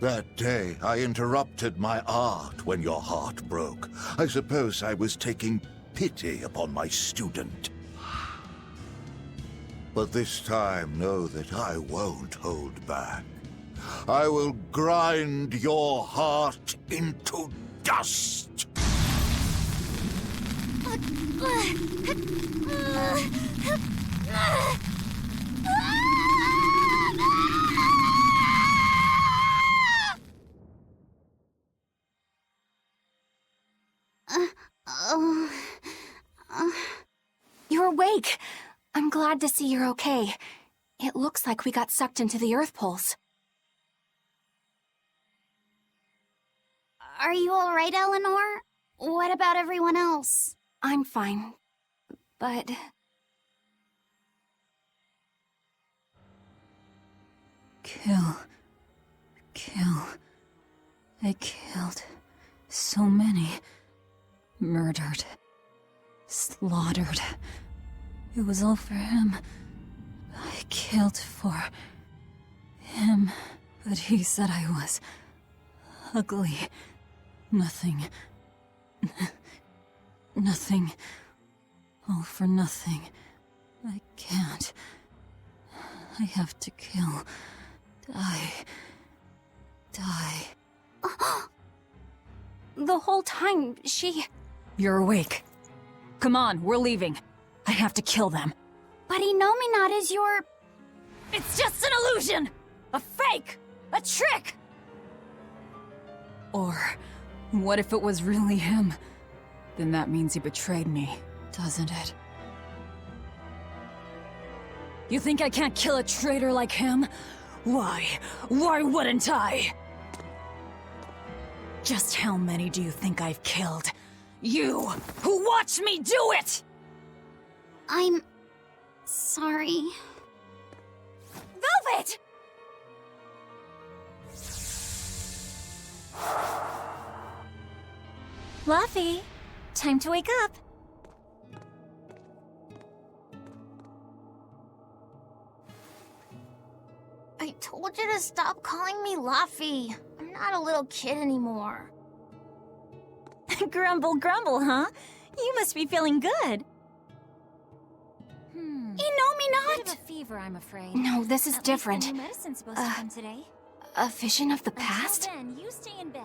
That day, I interrupted my art when your heart broke. I suppose I was taking pity upon my student. But this time, know that I won't hold back. I will grind your heart into dust! You're awake! I'm glad to see you're okay. It looks like we got sucked into the Earth poles. Are you alright, Eleanor? What about everyone else? I'm fine, but... Kill. I killed so many. Murdered. Slaughtered. It was all for him. I killed for him, but he said I was ugly. Nothing. Nothing. All for nothing. I can't. I have to kill. Die. The whole time, she... You're awake. Come on, we're leaving. I have to kill them. But Inominat is your... It's just an illusion! A fake! A trick! Or, what if it was really him? Then that means he betrayed me, doesn't it? You think I can't kill a traitor like him? Why? Why wouldn't I? Just how many do you think I've killed? You, who watched me do it! I'm... sorry. Velvet! Luffy, time to wake up. I told you to stop calling me Luffy. I'm not a little kid anymore. Grumble, grumble, huh? You must be feeling good. Inominat! Bit of a fever, I'm afraid. No, this is At least different. the new medicine's supposed to come today. A vision of the past? Until then, you stay in bed.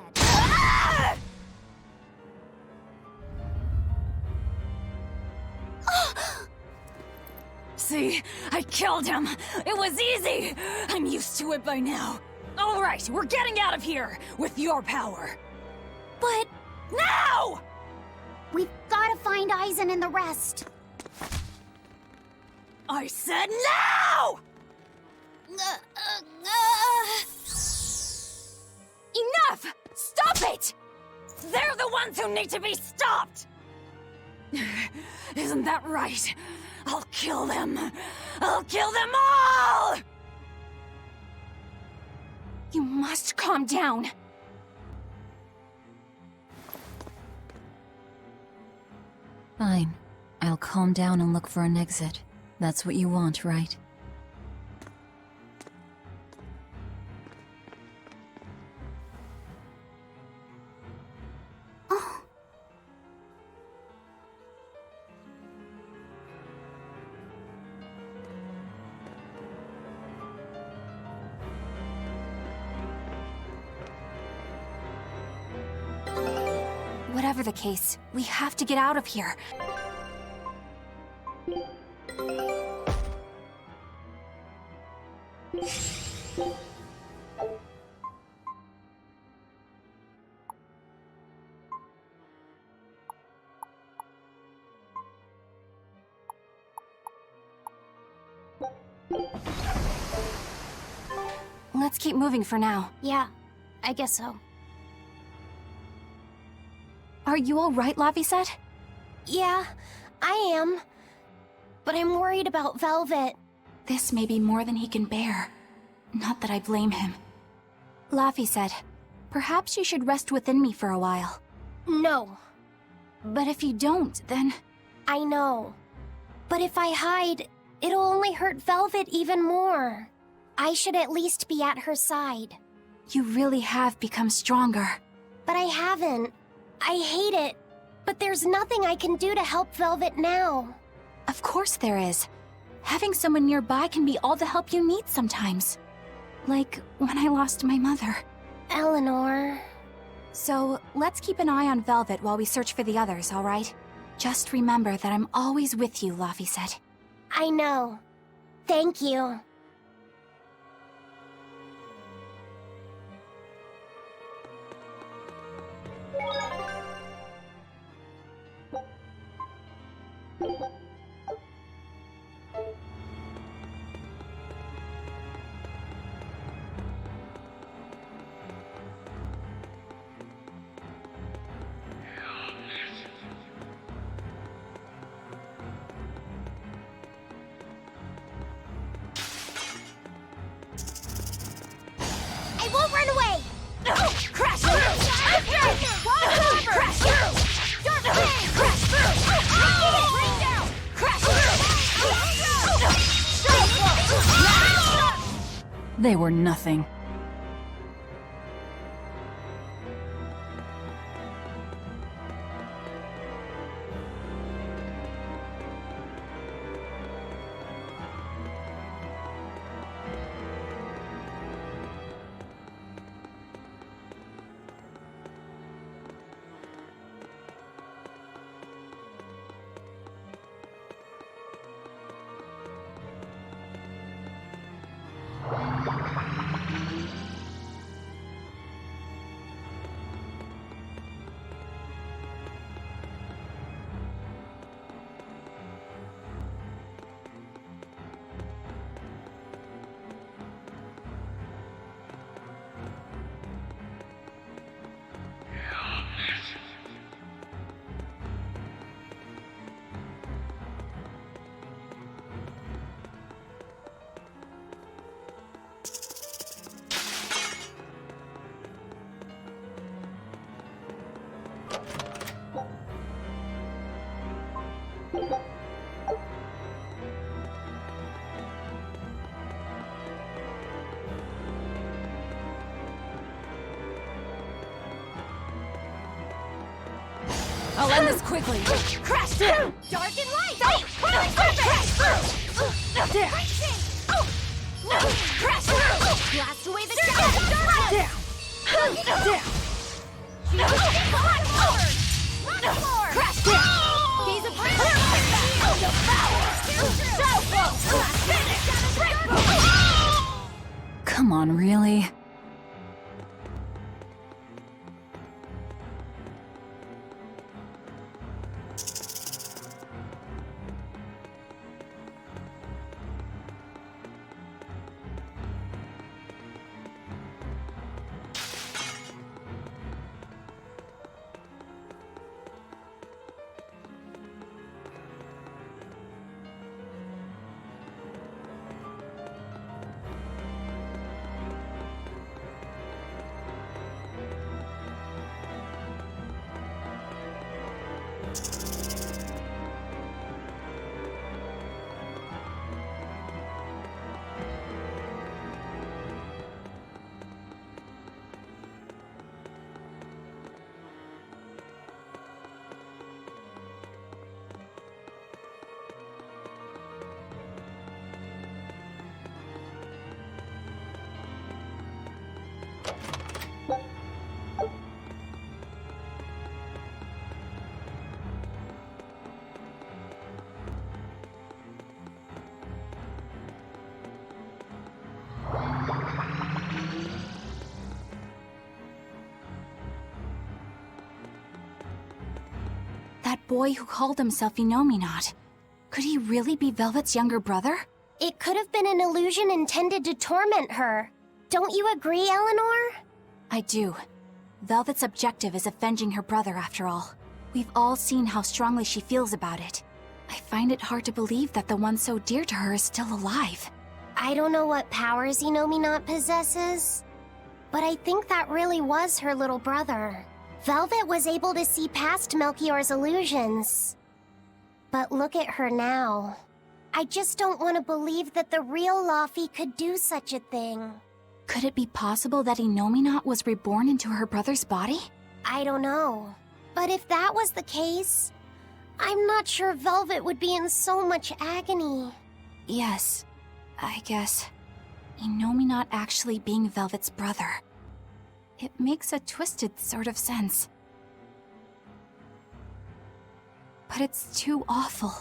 See? I killed him! It was easy! I'm used to it by now. Alright, we're getting out of here! With your power! But Now! we've gotta find Aizen and the rest. I said now! Enough! Stop it! They're the ones who need to be stopped! Isn't that right? I'll kill them! I'll kill them all! You must calm down. Fine. I'll calm down and look for an exit. That's what you want, right? Whatever the case, we have to get out of here. Let's keep moving for now. Yeah, I guess so. Are you all right, Lavi said? Yeah, I am. But I'm worried about Velvet. This may be more than he can bear. Not that I blame him. Lavi said, perhaps you should rest within me for a while. No. But if you don't, then... I know. But if I hide, it'll only hurt Velvet even more. I should at least be at her side. You really have become stronger. But I haven't. I hate it. But there's nothing I can do to help Velvet now. Of course there is. Having someone nearby can be all the help you need sometimes. Like when I lost my mother. Eleanor... So, let's keep an eye on Velvet while we search for the others, alright? Just remember that I'm always with you, Laufey said. I know. Thank you. I won't run away! Crash through! Walk over! Crash through! Dark flame! Crash through! Rain down! Crash through! They were nothing. I'll end this quickly. Crash through! Dark and light! Crash through! Down! Crash through! Blast away the shadows! Down! Down! Crash down! Gaze upon Come on, really? That boy who called himself Inominat. Could he really be Velvet's younger brother? It could have been an illusion intended to torment her. Don't you agree, Eleanor? I do. Velvet's objective is avenging her brother, after all. We've all seen how strongly she feels about it. I find it hard to believe that the one so dear to her is still alive. I don't know what powers Inominat possesses, but I think that really was her little brother. Velvet was able to see past Melchior's illusions. But look at her now. I just don't want to believe that the real Laufey could do such a thing. Could it be possible that Inominat was reborn into her brother's body? I don't know. But if that was the case, I'm not sure Velvet would be in so much agony. Yes, I guess. Inominat actually being Velvet's brother. It makes a twisted sort of sense. But it's too awful.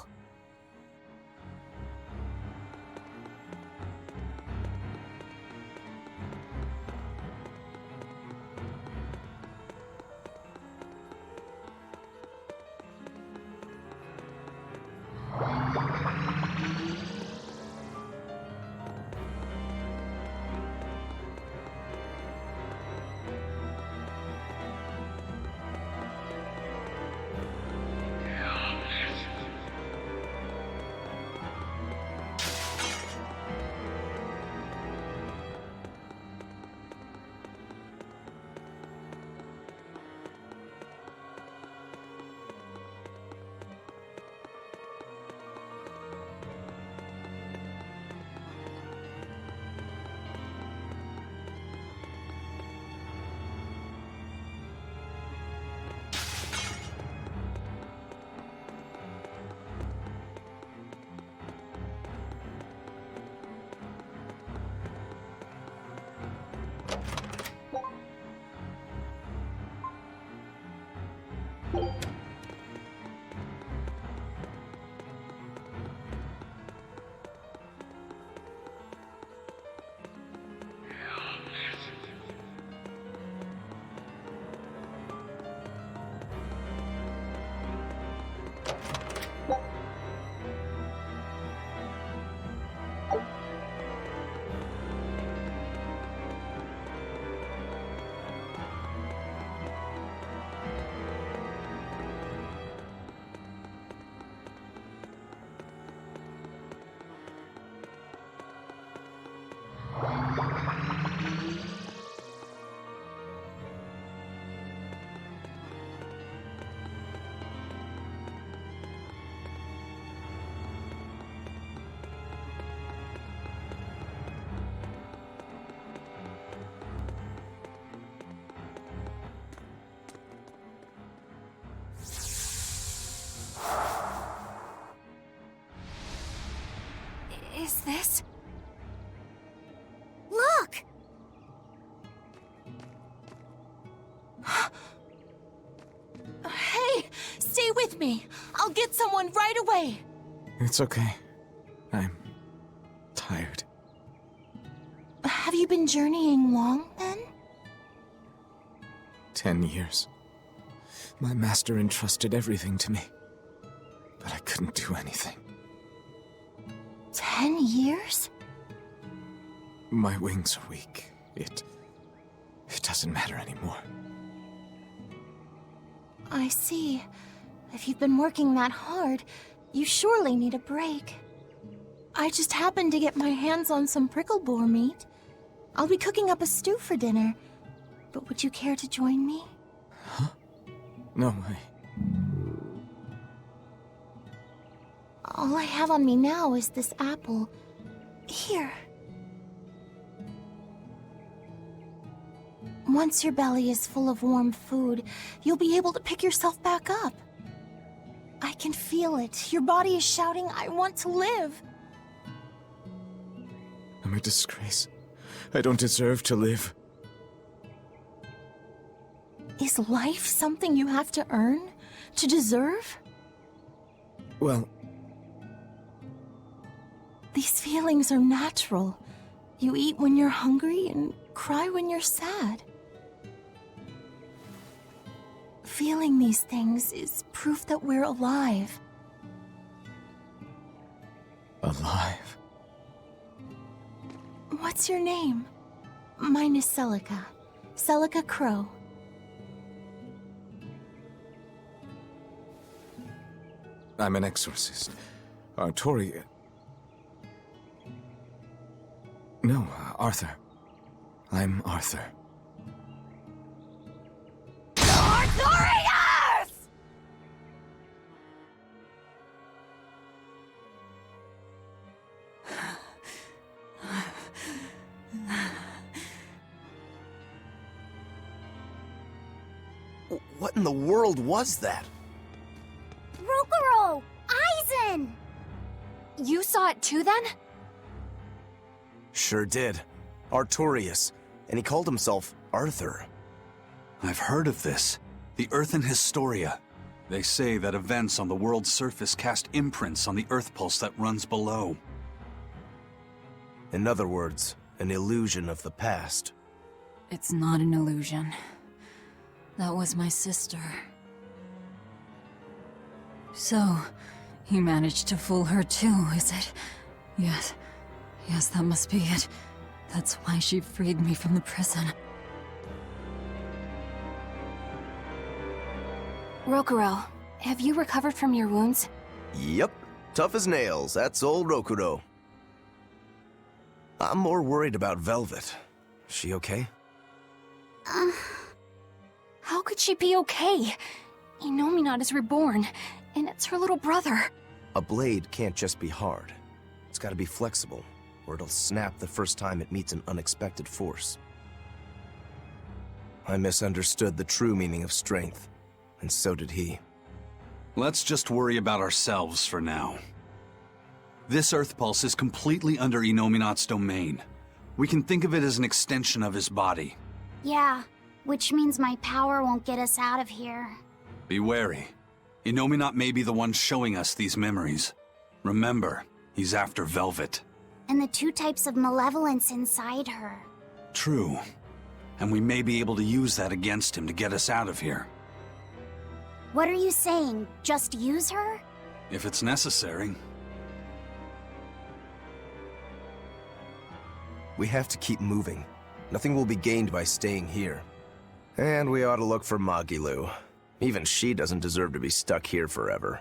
Is this? Look! Hey, stay with me. I'll get someone right away. It's okay. I'm tired. Have you been journeying long, then? 10 years. My master entrusted everything to me, but I couldn't do anything. 10 years? My wings are weak. It doesn't matter anymore. I see. If you've been working that hard, you surely need a break. I just happened to get my hands on some prickle boar meat. I'll be cooking up a stew for dinner, but would you care to join me? Huh? No way. All I have on me now is this apple. Here. Once your belly is full of warm food, you'll be able to pick yourself back up. I can feel it. Your body is shouting, I want to live. I'm a disgrace. I don't deserve to live. Is life something you have to earn? To deserve? Well, these feelings are natural. You eat when you're hungry and cry when you're sad. Feeling these things is proof that we're alive. alive. What's your name? Mine is Celica. Celica Crow. I'm an exorcist. Tori... No, Arthur. I'm Arthur. Arthurius! What in the world was that? Rokuro! Aizen! You saw it too then? Sure did. Artorias. And he called himself Arthur. I've heard of this. The Earthen Historia. They say that events on the world's surface cast imprints on the Earth pulse that runs below. In other words, an illusion of the past. It's not an illusion. That was my sister. So, he managed to fool her too, is it? Yes. Yes, that must be it. That's why she freed me from the prison. Rokuro, have you recovered from your wounds? Yep. Tough as nails, that's old Rokuro. I'm more worried about Velvet. She okay? How could she be okay? Inominat is reborn, and it's her little brother. A blade can't just be hard. It's gotta be flexible, or it'll snap the first time it meets an unexpected force. I misunderstood the true meaning of strength, and so did he. Let's just worry about ourselves for now. This Earth Pulse is completely under Inominat's domain. We can think of it as an extension of his body. Yeah, which means my power won't get us out of here. Be wary. Inominat may be the one showing us these memories. Remember, he's after Velvet. And the two types of malevolence inside her. True. And we may be able to use that against him to get us out of here. What are you saying? Just use her? If it's necessary. We have to keep moving. Nothing will be gained by staying here. And we ought to look for Magilu. Even she doesn't deserve to be stuck here forever.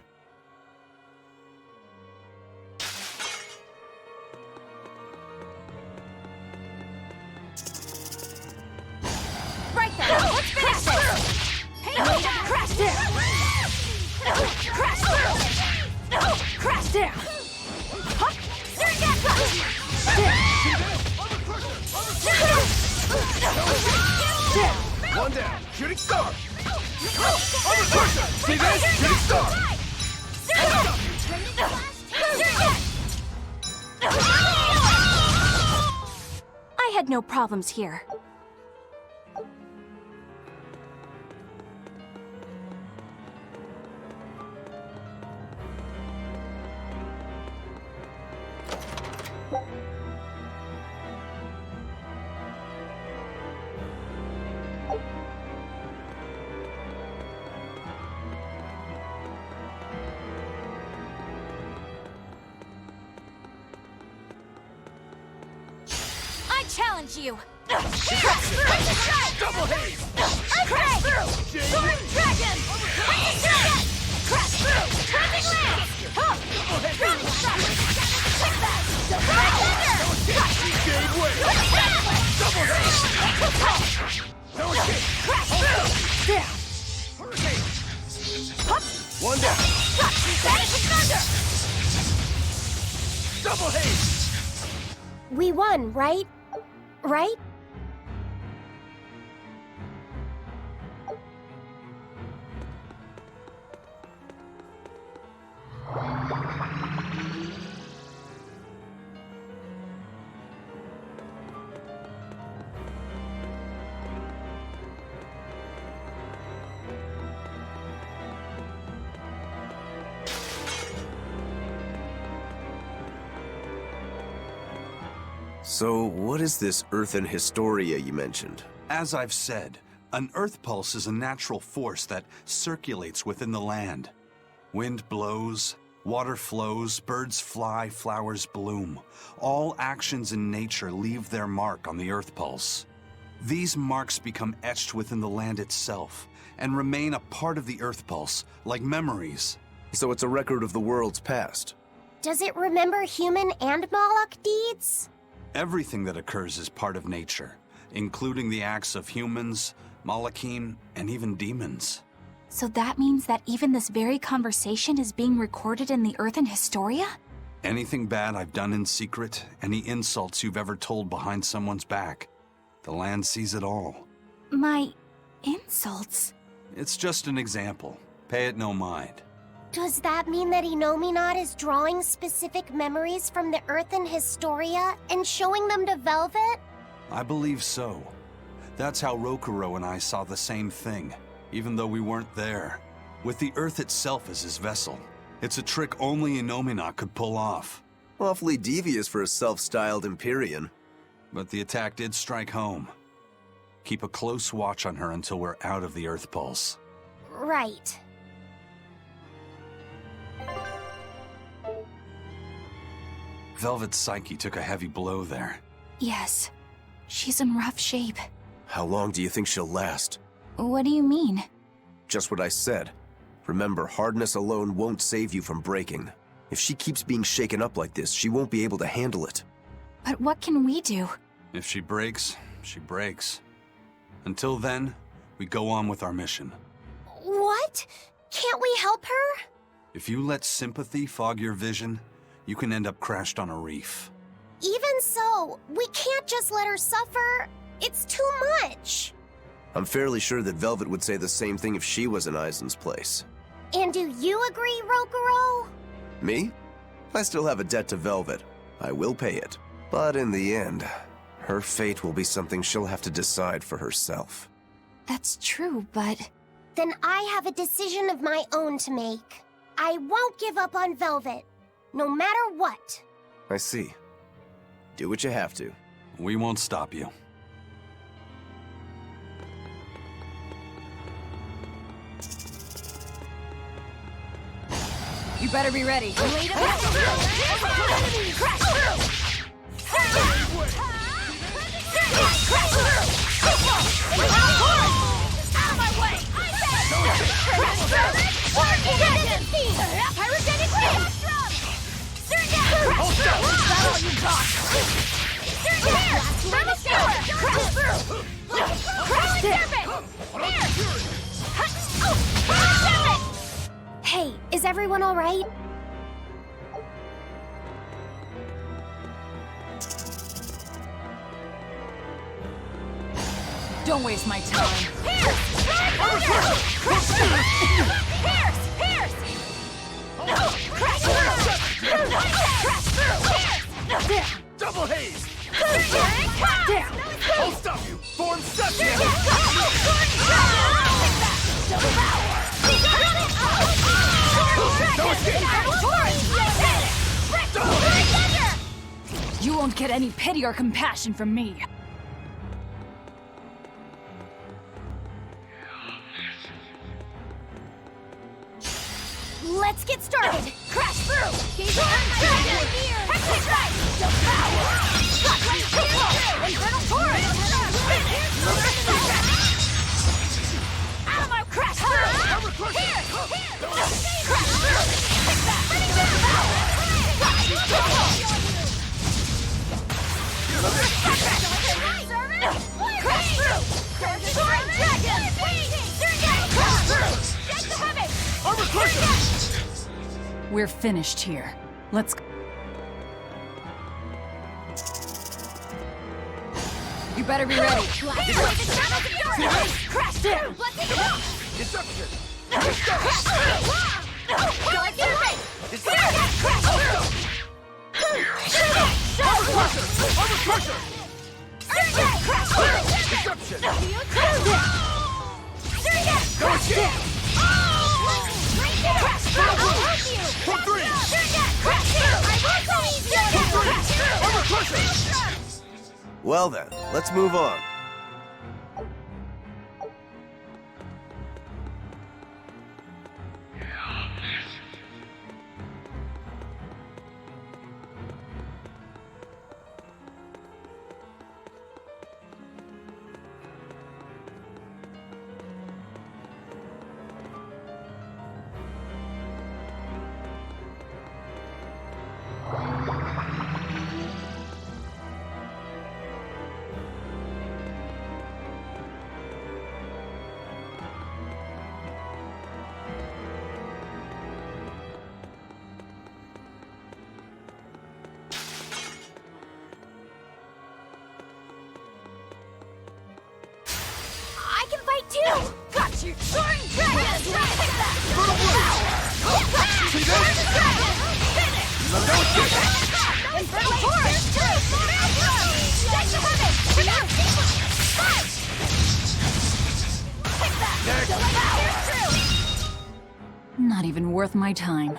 Right there! Let's finish this! Crash down! Crash down! Crash down! Huh? One down. Shooting star. See this? Shooting star. I had no problems here. Challenge you! Double haze! Crash through! Sword dragon! Dragon! Crash through! Turning land! Drowning strike! Take that! Red thunder! Gave way! Double haze! No escape! Crash through! Down! Hurricane! Hup! One down! Vanishing thunder! Double haze! We won, right? Right? So, what is this Earthen Historia you mentioned? As I've said, an Earth Pulse is a natural force that circulates within the land. Wind blows, water flows, birds fly, flowers bloom. All actions in nature leave their mark on the Earth Pulse. These marks become etched within the land itself and remain a part of the Earth Pulse, like memories. So it's a record of the world's past. Does it remember human and Moloch deeds? Everything that occurs is part of nature, including the acts of humans, Malachim, and even demons. So that means that even this very conversation is being recorded in the Earthen Historia? Anything bad I've done in secret, any insults you've ever told behind someone's back, the land sees it all. My insults? It's just an example. Pay it no mind. Does that mean that Inominat is drawing specific memories from the Earth and Historia and showing them to Velvet? I believe so. That's how Rokuro and I saw the same thing, even though we weren't there. With the Earth itself as his vessel. It's a trick only Inominat could pull off. Awfully devious for a self-styled Empyrean. But the attack did strike home. Keep a close watch on her until we're out of the Earth Pulse. Right. Velvet's psyche took a heavy blow there. Yes. She's in rough shape. How long do you think she'll last? What do you mean? Just what I said. Remember, hardness alone won't save you from breaking. If she keeps being shaken up like this, she won't be able to handle it. But what can we do? If she breaks, she breaks. Until then, we go on with our mission. What? Can't we help her? If you let sympathy fog your vision, you can end up crashed on a reef. Even so, we can't just let her suffer. It's too much. I'm fairly sure that Velvet would say the same thing if she was in Aizen's place. And do you agree, Rokuro? Me? I still have a debt to Velvet. I will pay it. But in the end, her fate will be something she'll have to decide for herself. That's true, but... Then I have a decision of my own to make. I won't give up on Velvet, no matter what. I see. Do what you have to. We won't stop you. You better be ready. Wait a minute. Crash through! Out of my way! Pyrogenic wave! Is that all you got? Thermal skewer! Crash through! Crash serpent! Here! Hey, is everyone all right? Don't waste my time. Double haze! I'll stop you! Form section! You won't get any pity or compassion from me. Let's get started! Crash through! Gaze on dragon! Hex's right! Devour! Shotgun kill! Infernal torrent! Out of my crash through! Here! Crash through! Take that! Crash through! Torrent dragon! Crash through! Get the heavy! Armor crush! We're finished here. Let's go. You better be ready. Crash down! Deception! Crash through! Armor crusher! Deception! From three! Armor crusher! Well then, let's move on. I can fight too! Gotcha! Soaring dragon! See this? Finish! Infernal horse! Take the heaven! Take out! Fight! Take that! Here's true! Not even worth my time.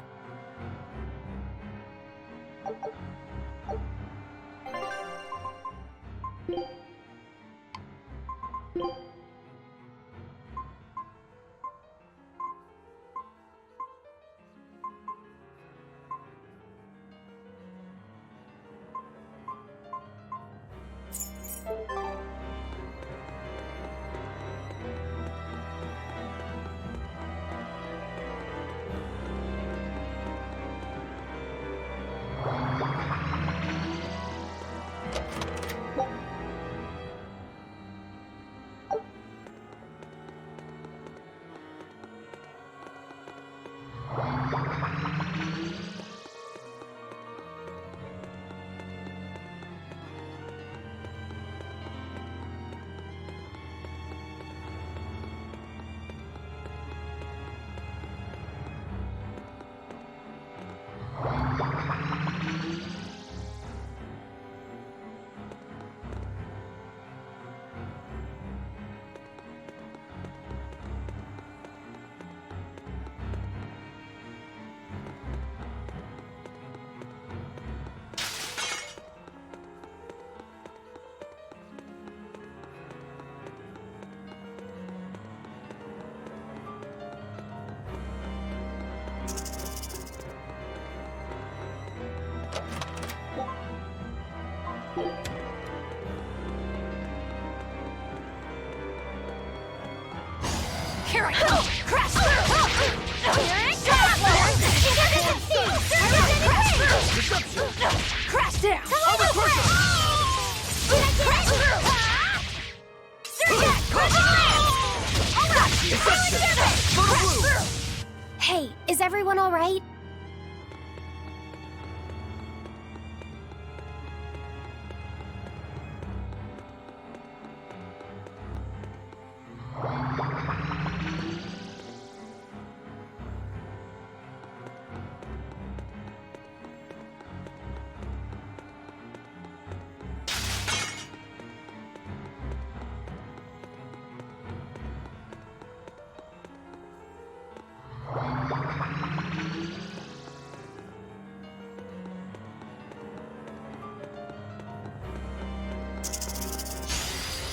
Here I go! Crash through! Here it comes! Crash down! Crash through! Surget! Crash through! Hey, is everyone all right?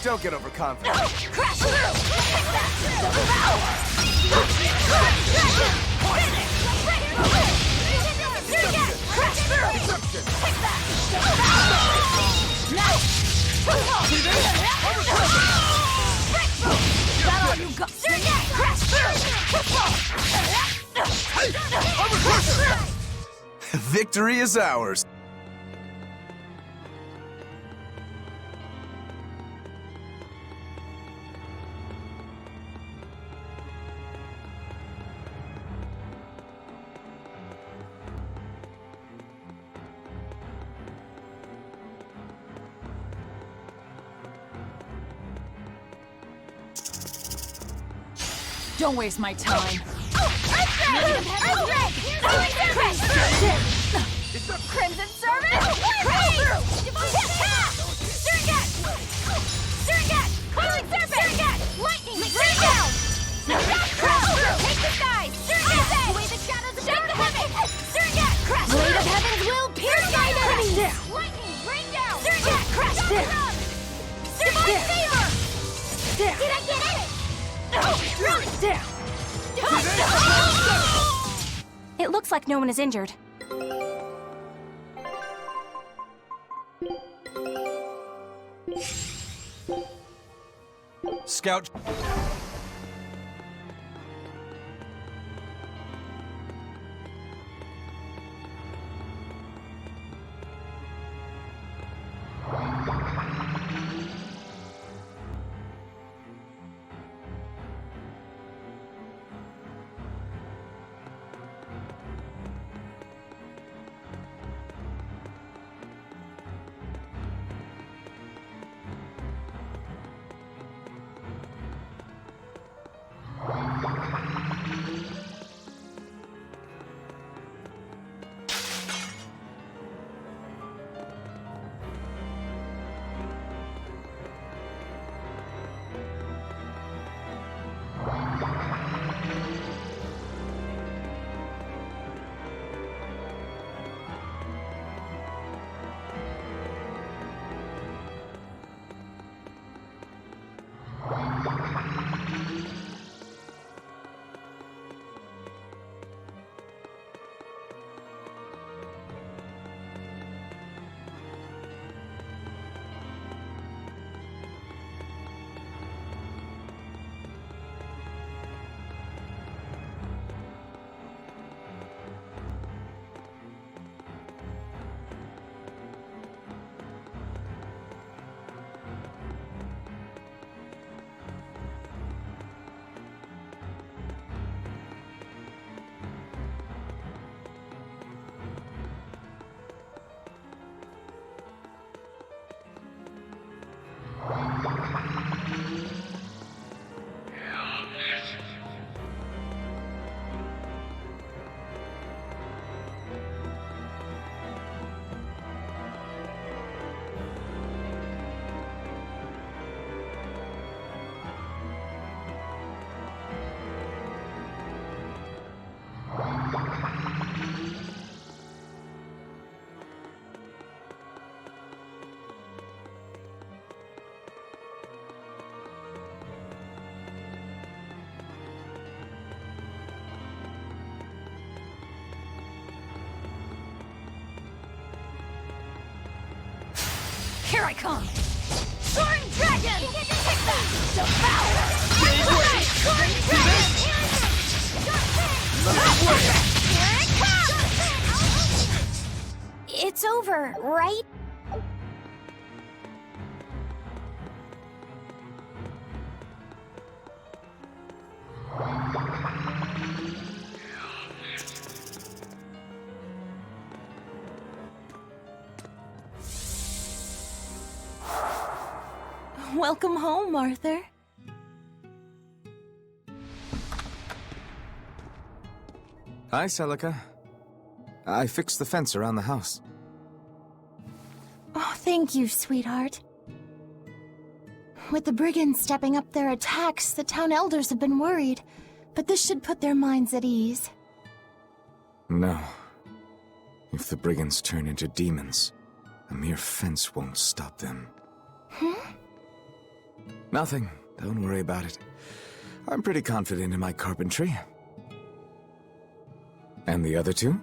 Don't get overconfident. Crash through! Crash through! Take that! Nice! Is that all you got? Crash through! Victory is ours. Don't waste my time. Crimson Servant! Surget! Coiling Serpent! Lightning! Bring down! Take the skies! Surget! Away the shadows of the heavens! Surget! Blade of Heavens will pierce my enemies! Lightning! Bring down! Surget! Crash down! Divine favor! Did I get it? Down! It looks like no one is injured. Scout. Here I come! Soaring dragon! Devour! Soaring dragon! Here it comes! It's over, right? Welcome home, Arthur. Hi, Celica. I fixed the fence around the house. Oh, thank you, sweetheart. With the brigands stepping up their attacks, the town elders have been worried, but this should put their minds at ease. No. If the brigands turn into demons, a mere fence won't stop them. Nothing. Don't worry about it. I'm pretty confident in my carpentry. And the other two?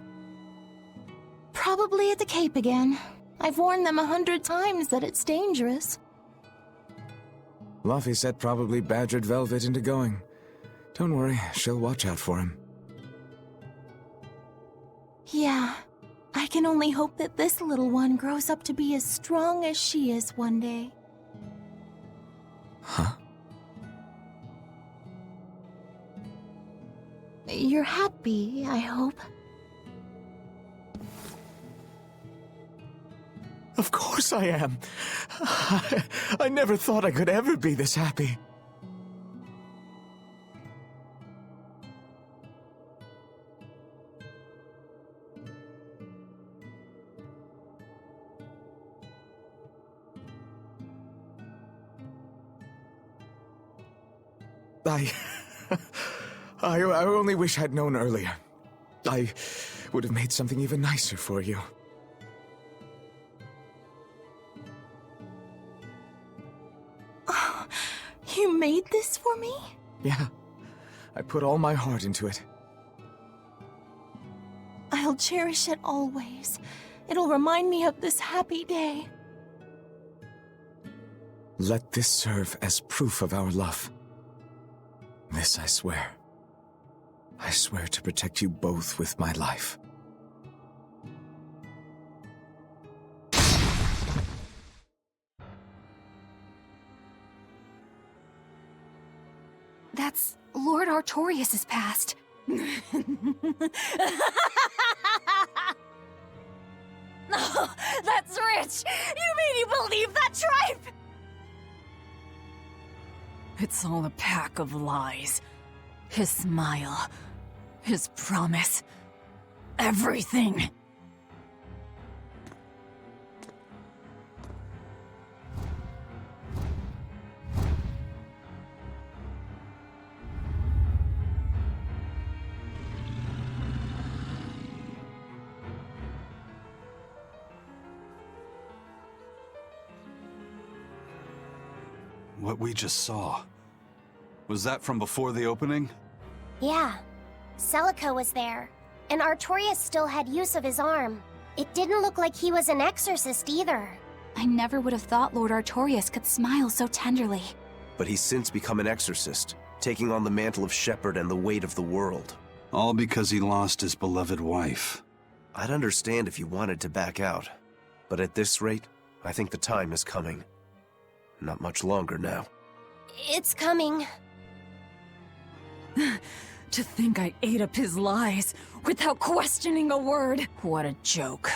Probably at the Cape again. I've warned them 100 times that it's dangerous. Luffy said probably badgered Velvet into going. Don't worry, she'll watch out for him. Yeah. I can only hope that this little one grows up to be as strong as she is one day. Huh? You're happy, I hope. Of course I am. I never thought I could ever be this happy. I only wish I'd known earlier. I would have made something even nicer for you. Oh, you made this for me? Yeah, I put all my heart into it. I'll cherish it always. It'll remind me of this happy day. Let this serve as proof of our love. This I swear. I swear to protect you both with my life. That's Lord Artorias' past. Oh, that's rich! You mean you believe that tripe? It's all a pack of lies. His smile, his promise, everything. What we just saw, was that from before the opening? Yeah. Celica was there, and Artorias still had use of his arm. It didn't look like he was an exorcist either. I never would have thought Lord Artorias could smile so tenderly. But he's since become an exorcist, taking on the mantle of shepherd and the weight of the world. All because he lost his beloved wife. I'd understand if you wanted to back out, but at this rate, I think the time is coming. Not much longer now. It's coming. To think I ate up his lies without questioning a word. What a joke.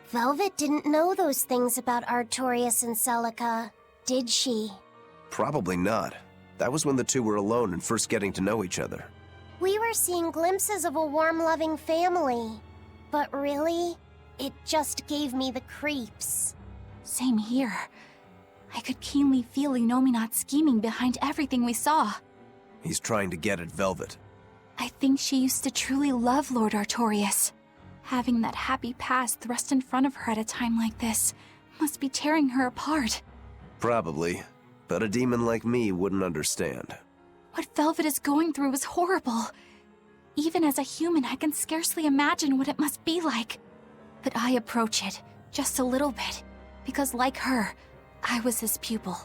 Velvet didn't know those things about Artorias and Celica, did she? Probably not. That was when the two were alone and first getting to know each other. We were seeing glimpses of a warm, loving family. But really, it just gave me the creeps. Same here. I could keenly feel Inominat scheming behind everything we saw. He's trying to get at Velvet. I think she used to truly love Lord Artorias. Having that happy past thrust in front of her at a time like this must be tearing her apart. Probably. But a demon like me wouldn't understand. What Velvet is going through is horrible. Even as a human, I can scarcely imagine what it must be like. But I approach it, just a little bit, because like her, I was his pupil.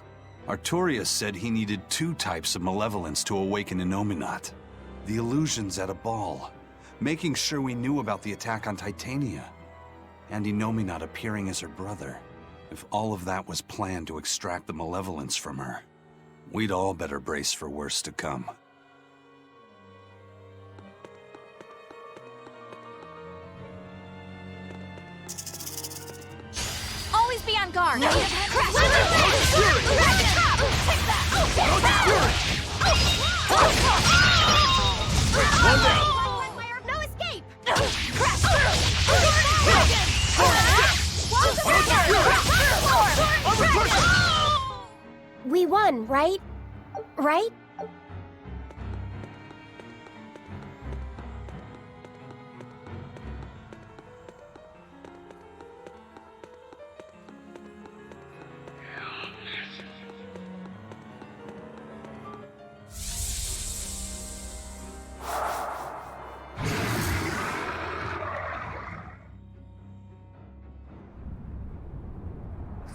Artorias said he needed 2 types of malevolence to awaken Inominat. The illusions at a ball, making sure we knew about the attack on Titania, and Inominat appearing as her brother. If all of that was planned to extract the malevolence from her, we'd all better brace for worse to come. Always be on guard. No escape. We won, right? Right?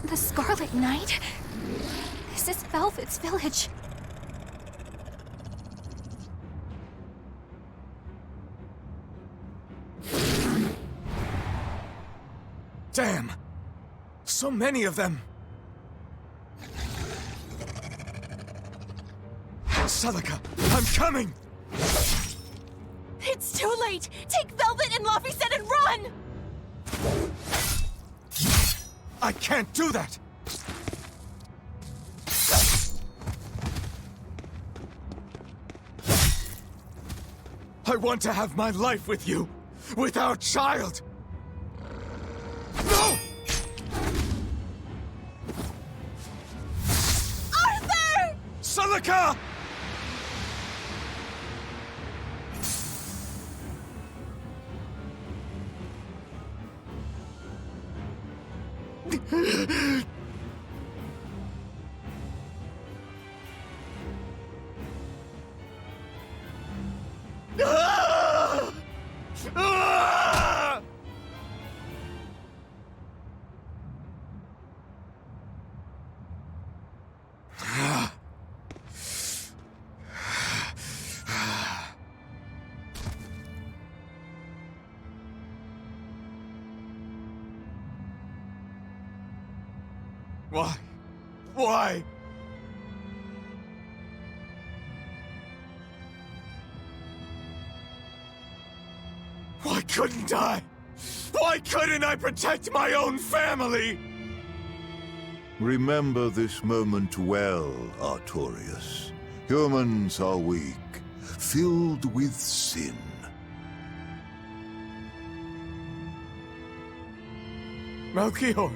The Scarlet Knight? This is Velvet's village. Damn! So many of them! Celica, I'm coming! It's too late! Take Velvet and Laphicet and run! I can't do that! I want to have my life with you, with our child! No! Arthur! Celica! Why? Why? Why couldn't I? Why couldn't I protect my own family? Remember this moment well, Artorias. Humans are weak, filled with sin. Melchior.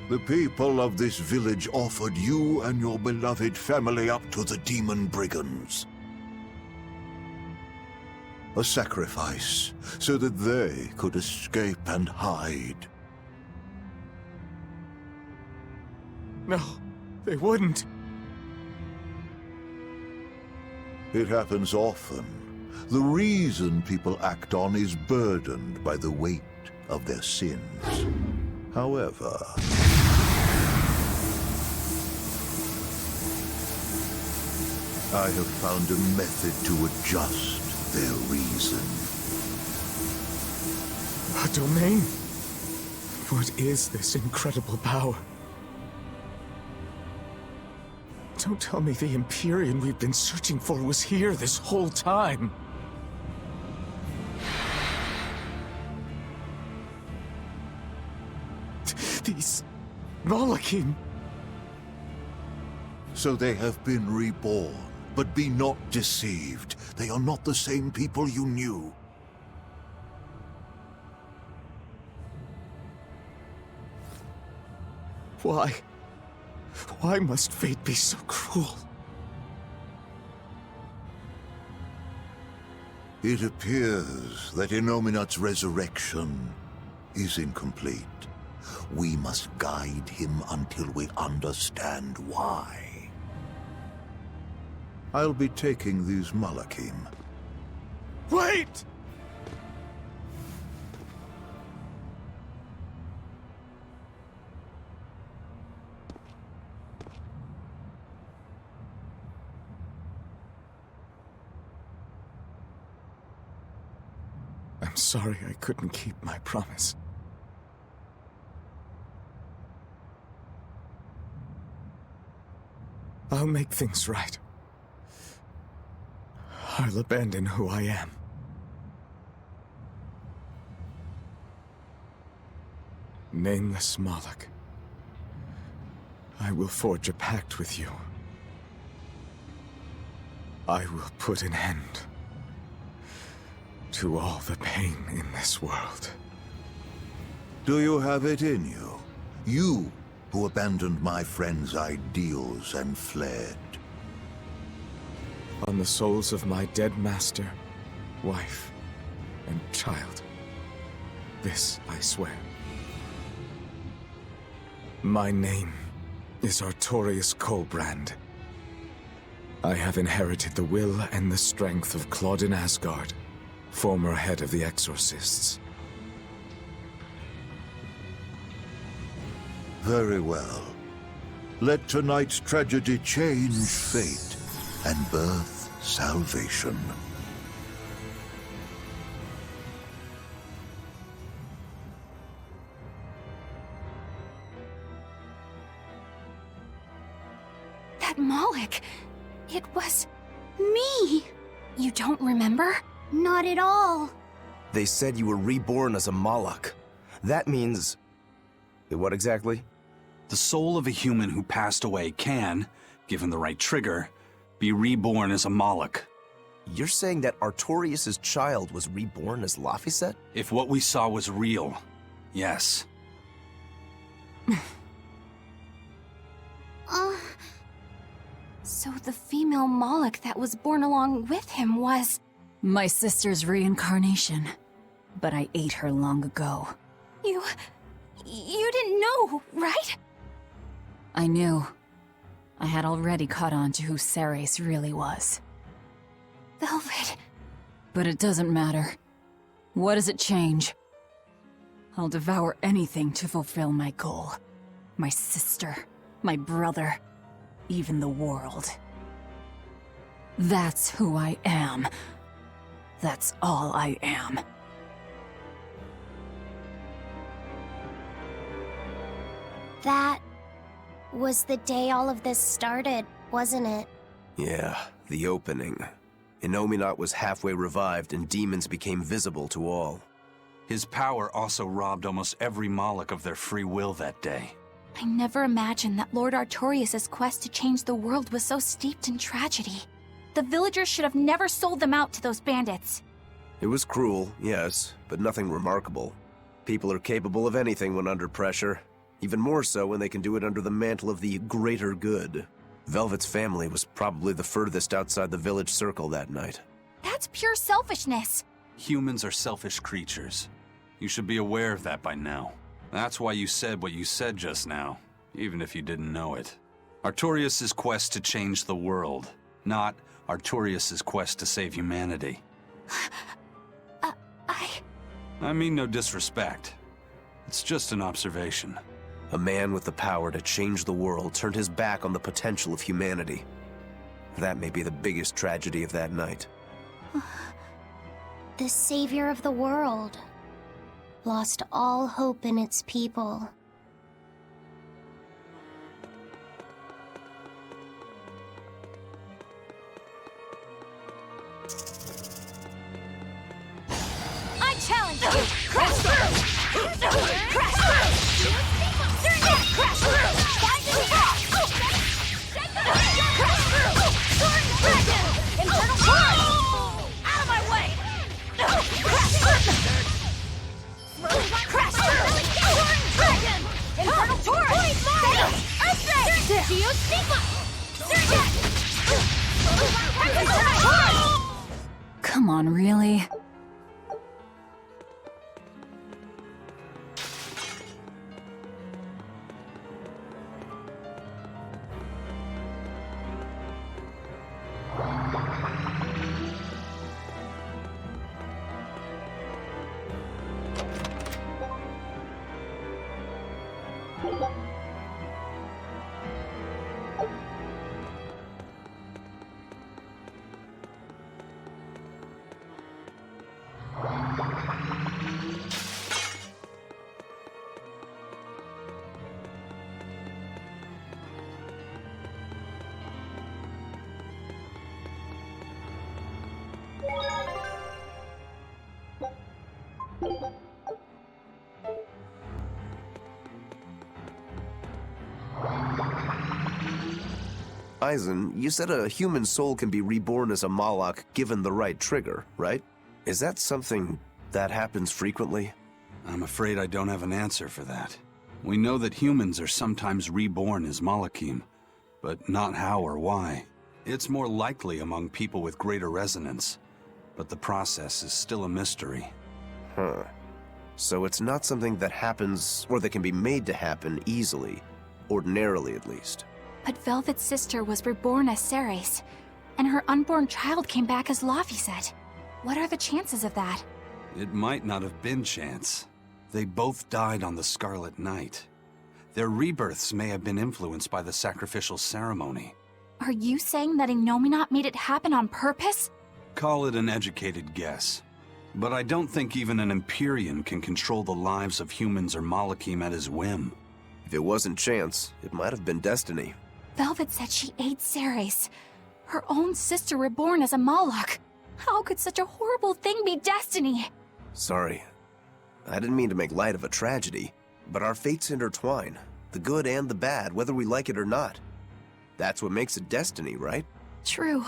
The people of this village offered you and your beloved family up to the demon brigands. A sacrifice, so that they could escape and hide. No, they wouldn't. It happens often. The reason people act on is burdened by the weight of their sins. However, I have found a method to adjust their reason. A domain? What is this incredible power? Don't tell me the Empyrean we've been searching for was here this whole time. These Malachim. So they have been reborn, but be not deceived. They are not the same people you knew. Why? Why must fate be so cruel? It appears that Innominat's resurrection is incomplete. We must guide him until we understand why. I'll be taking these Malachim. Wait! I'm sorry I couldn't keep my promise. I'll make things right. I'll abandon who I am. Nameless Malak, I will forge a pact with you. I will put an end to all the pain in this world. Do you have it in you? You who abandoned my friend's ideals and fled. On the souls of my dead master, wife, and child. This I swear. My name is Artorius Colbrand. I have inherited the will and the strength of Claudin Asgard, former head of the Exorcists. Very well. Let tonight's tragedy change fate and birth salvation. That Moloch, it was me. You don't remember? Not at all. They said you were reborn as a Moloch. That means... what exactly? The soul of a human who passed away can, given the right trigger, be reborn as a Moloch. You're saying that Artorius' child was reborn as Laphicet? If what we saw was real, yes. So the female Moloch that was born along with him was... My sister's reincarnation. But I ate her long ago. You didn't know, right? I knew. I had already caught on to who Ceres really was. Velvet. But it doesn't matter. What does it change? I'll devour anything to fulfill my goal. My sister, my brother, even the world. That's who I am. That's all I am. That was the day all of this started, wasn't it? Yeah, the opening. Innominat was halfway revived and demons became visible to all. His power also robbed almost every Moloch of their free will that day. I never imagined that Lord Artorius' quest to change the world was so steeped in tragedy. The villagers should have never sold them out to those bandits. It was cruel, yes, but nothing remarkable. People are capable of anything when under pressure. Even more so when they can do it under the mantle of the greater good. Velvet's family was probably the furthest outside the village circle that night. That's pure selfishness. Humans are selfish creatures. You should be aware of that by now. That's why you said what you said just now, even if you didn't know it. Artorius' quest to change the world, not Artorius' quest to save humanity. I mean no disrespect. It's just an observation. A man with the power to change the world turned his back on the potential of humanity. That may be the biggest tragedy of that night. The savior of the world lost all hope in its people. on, really? Eisen, you said a human soul can be reborn as a Malak given the right trigger, right? Is that something that happens frequently? I'm afraid I don't have an answer for that. We know that humans are sometimes reborn as Malakim, but not how or why. It's more likely among people with greater resonance, but the process is still a mystery. Huh. So it's not something that happens, or that can be made to happen easily, ordinarily at least. But Velvet's sister was reborn as Ceres, and her unborn child came back as Laufey said. What are the chances of that? It might not have been chance. They both died on the Scarlet Night. Their rebirths may have been influenced by the sacrificial ceremony. Are you saying that Innominat made it happen on purpose? Call it an educated guess. But I don't think even an Empyrean can control the lives of humans or Malakim at his whim. If it wasn't chance, it might have been destiny. Velvet said she ate Ceres, her own sister reborn as a Malak. How could such a horrible thing be destiny? Sorry. I didn't mean to make light of a tragedy, but our fates intertwine, the good and the bad, whether we like it or not. That's what makes it destiny, right? True.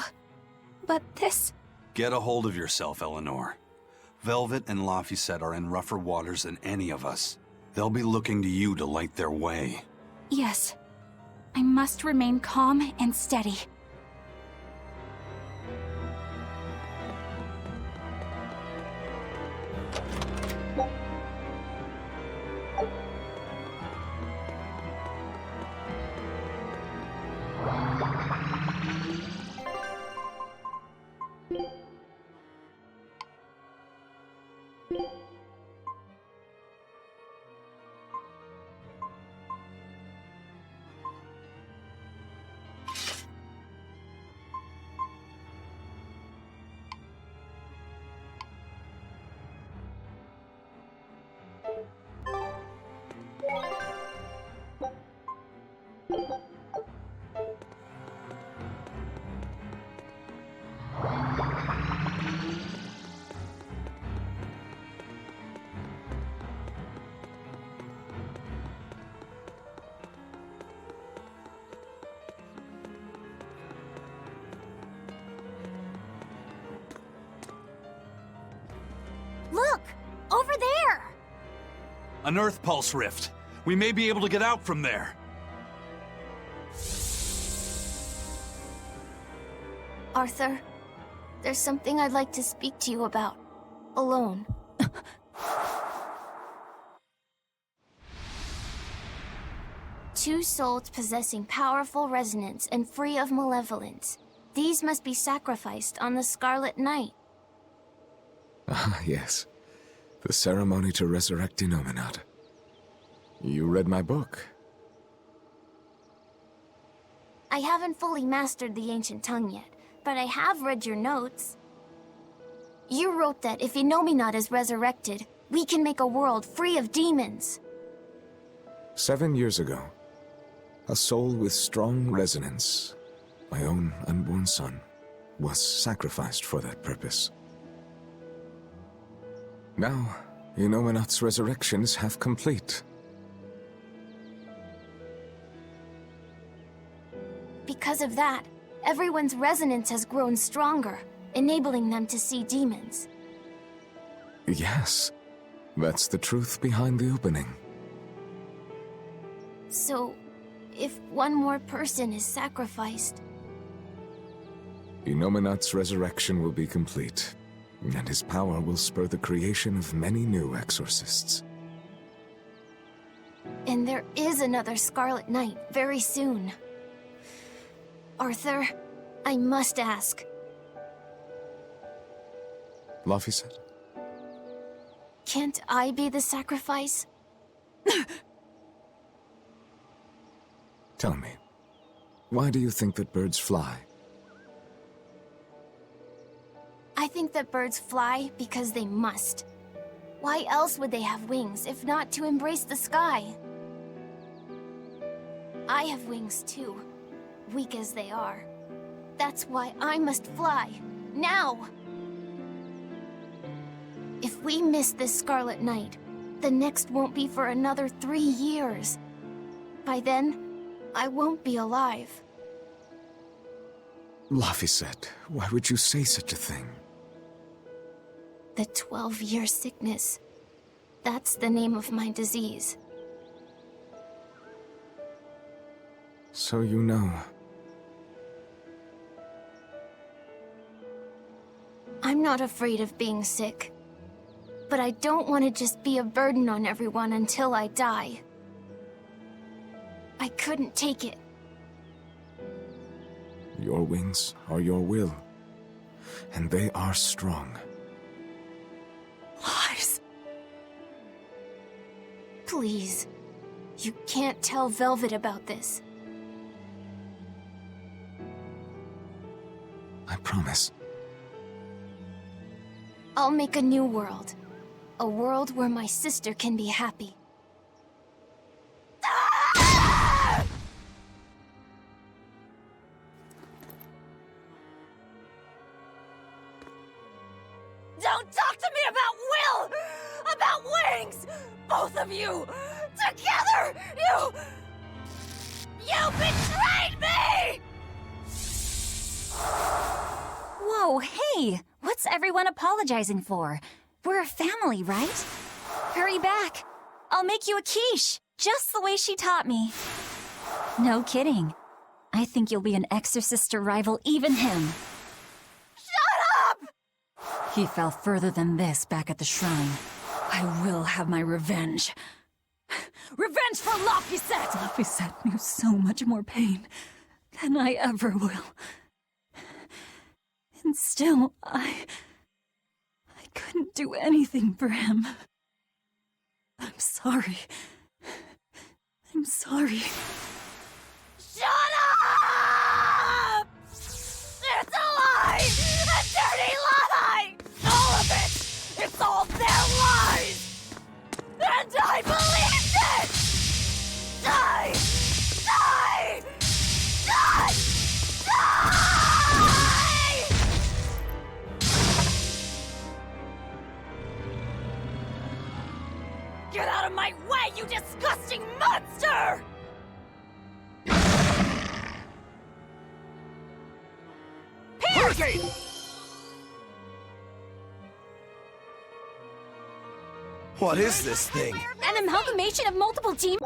But this... Get a hold of yourself, Eleanor. Velvet and Laufey are in rougher waters than any of us. They'll be looking to you to light their way. Yes. I must remain calm and steady. Look! Over there! An Earth Pulse rift. We may be able to get out from there. Arthur, there's something I'd like to speak to you about. Alone. Two souls possessing powerful resonance and free of malevolence. These must be sacrificed on the Scarlet Night. Ah, yes. The ceremony to resurrect Innominat. You read my book. I haven't fully mastered the ancient tongue yet, but I have read your notes. You wrote that if Innominat is resurrected, we can make a world free of demons. 7 years ago, a soul with strong resonance, my own unborn son, was sacrificed for that purpose. Now, Innominat's resurrection is half complete. Because of that, everyone's resonance has grown stronger, enabling them to see demons. Yes, that's the truth behind the opening. So, if one more person is sacrificed... Innominat's resurrection will be complete. And his power will spur the creation of many new exorcists. And there is another Scarlet Knight very soon. Arthur, I must ask. Luffy said. Can't I be the sacrifice? Tell me, why do you think that birds fly? I think that birds fly because they must. Why else would they have wings if not to embrace the sky? I have wings too, weak as they are. That's why I must fly, now! If we miss this Scarlet Night, the next won't be for another 3 years. By then, I won't be alive. Luffy said, why would you say such a thing? The 12-year sickness. That's the name of my disease. So you know. I'm not afraid of being sick. But I don't want to just be a burden on everyone until I die. I couldn't take it. Your wings are your will. And they are strong. Lies. Please. You can't tell Velvet about this. I promise. I'll make a new world. A world where my sister can be happy. Don't talk to me about will! About wings! Both of you! Together! You betrayed me! Whoa, hey! What's everyone apologizing for? We're a family, right? Hurry back. I'll make you a quiche, just the way she taught me. No kidding. I think you'll be an exorcist to rival even him. He fell further than this back at the shrine. I will have my revenge. Revenge for Laphicet! Laphicet knew so much more pain than I ever will. And still, I couldn't do anything for him. I'm sorry. I'm sorry. Shut up! It's a lie! A dirty lie! All of it! It's all their lies! And I believed it! Die! Die! Die! Die! Get out of my way, you disgusting monster! Hurricane! What is this thing? An amalgamation of multiple demons?